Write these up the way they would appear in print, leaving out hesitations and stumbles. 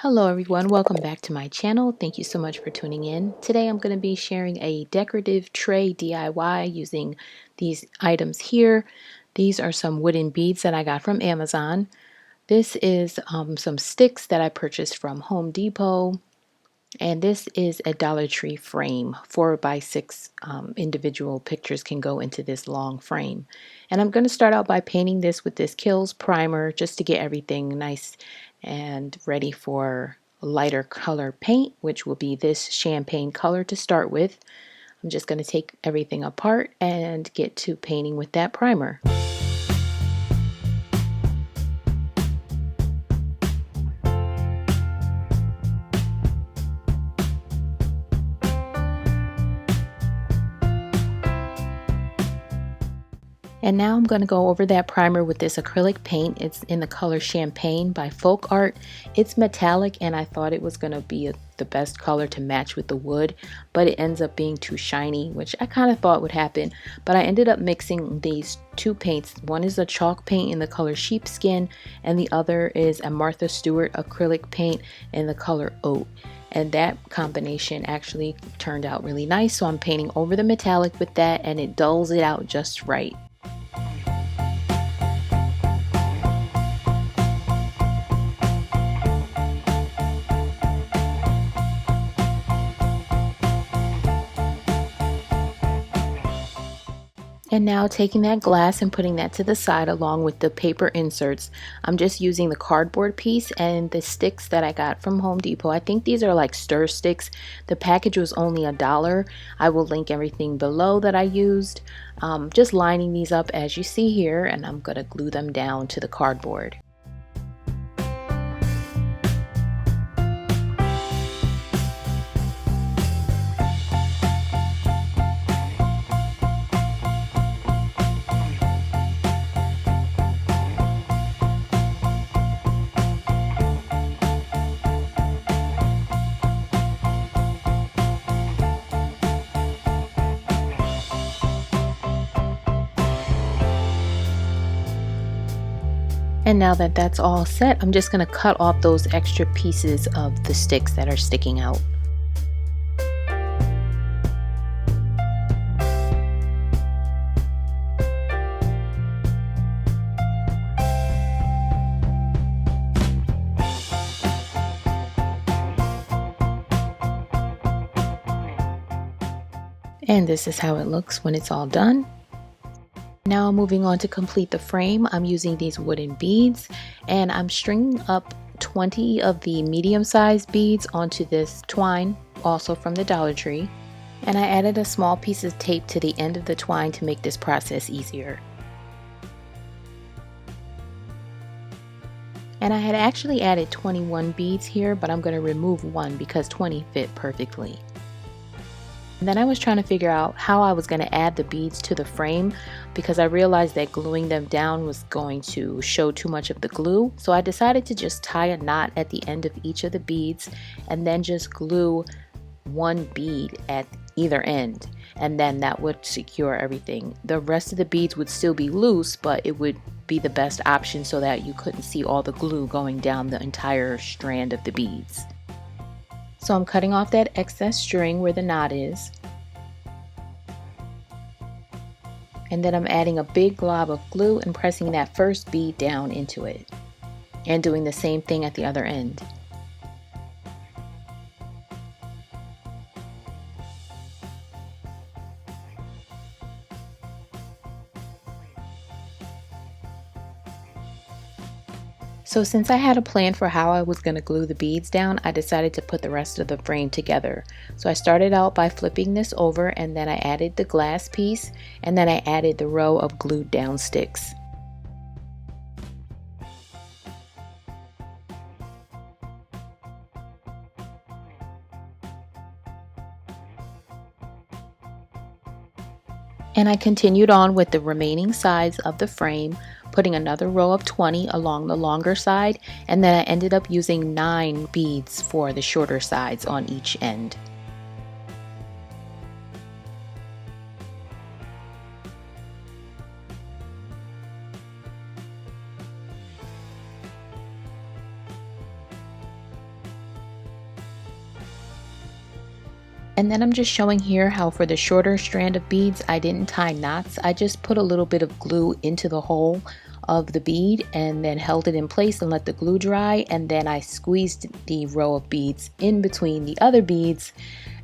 Hello everyone, welcome back to my channel. Thank you so much for tuning in. Today I'm going to be sharing a decorative tray DIY using these items here. These are some wooden beads that I got from Amazon. This is some sticks that I purchased from Home Depot. And this is a Dollar Tree frame. 4x6 individual pictures can go into this long frame. And I'm going to start out by painting this with this Kills primer just to get everything nice and ready for lighter color paint, which will be this champagne color to start with. I'm just going to take everything apart and get to painting with that primer. And now I'm going to go over that primer with this acrylic paint. It's in the color Champagne by Folk Art. It's metallic and I thought it was going to be the best color to match with the wood, but it ends up being too shiny, which I kind of thought would happen. But I ended up mixing these two paints. One is a chalk paint in the color Sheepskin and the other is a Martha Stewart acrylic paint in the color Oat. And that combination actually turned out really nice. So I'm painting over the metallic with that and it dulls it out just right. And now taking that glass and putting that to the side along with the paper inserts, I'm just using the cardboard piece and the sticks that I got from Home Depot. I think these are like stir sticks. The package was only $1. I will link everything below that I used. Just lining these up as you see here, and I'm going to glue them down to the cardboard. And now that that's all set, I'm just going to cut off those extra pieces of the sticks that are sticking out. And this is how it looks when it's all done. Now moving on to complete the frame, I'm using these wooden beads and I'm stringing up 20 of the medium-sized beads onto this twine, also from the Dollar Tree. And I added a small piece of tape to the end of the twine to make this process easier. And I had actually added 21 beads here, but I'm going to remove one because 20 fit perfectly. And then I was trying to figure out how I was going to add the beads to the frame because I realized that gluing them down was going to show too much of the glue. So I decided to just tie a knot at the end of each of the beads and then just glue one bead at either end. And then that would secure everything. The rest of the beads would still be loose, but it would be the best option so that you couldn't see all the glue going down the entire strand of the beads. So I'm cutting off that excess string where the knot is. And then I'm adding a big glob of glue and pressing that first bead down into it. And doing the same thing at the other end. So since I had a plan for how I was going to glue the beads down, I decided to put the rest of the frame together. So I started out by flipping this over and then I added the glass piece and then I added the row of glued down sticks. And I continued on with the remaining sides of the frame, putting another row of 20 along the longer side, and then I ended up using 9 beads for the shorter sides on each end. And then I'm just showing here how for the shorter strand of beads, I didn't tie knots. I just put a little bit of glue into the hole of the bead and then held it in place and let the glue dry. And then I squeezed the row of beads in between the other beads,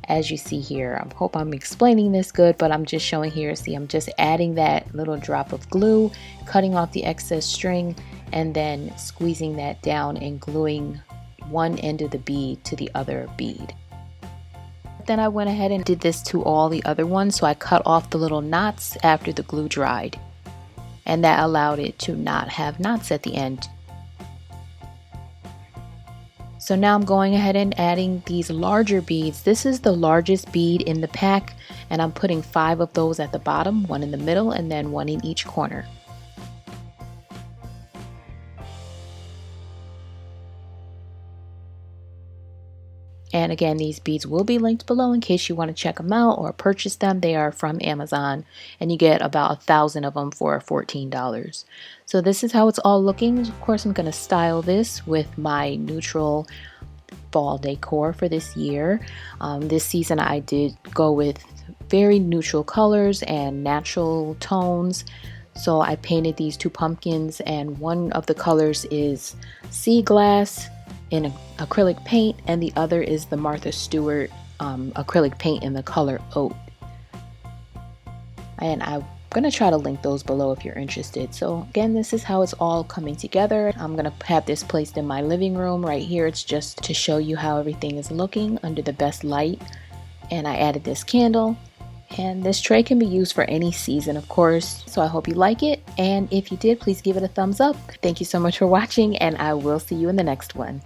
as you see here. I hope I'm explaining this good, but I'm just showing here. See, I'm just adding that little drop of glue, cutting off the excess string, and then squeezing that down and gluing one end of the bead to the other bead. Then I went ahead and did this to all the other ones, so I cut off the little knots after the glue dried, and that allowed it to not have knots at the end. So now I'm going ahead and adding these larger beads. This is the largest bead in the pack, and I'm putting 5 of those at the bottom, 1 in the middle, and then 1 in each corner. And again, these beads will be linked below in case you want to check them out or purchase them. They are from Amazon, and you get about 1,000 of them for $14. So this is how it's all looking. Of course, I'm going to style this with my neutral fall decor for this year. This season I did go with very neutral colors and natural tones. So I painted these 2 pumpkins, and one of the colors is sea glass in acrylic paint, and the other is the Martha Stewart acrylic paint in the color oat. And I'm gonna try to link those below if you're interested. So again, this is how it's all coming together. I'm gonna have this placed in my living room right here. It's just to show you how everything is looking under the best light. And I added this candle. And this tray can be used for any season, of course. So I hope you like it. And if you did, please give it a thumbs up. Thank you so much for watching, and I will see you in the next one.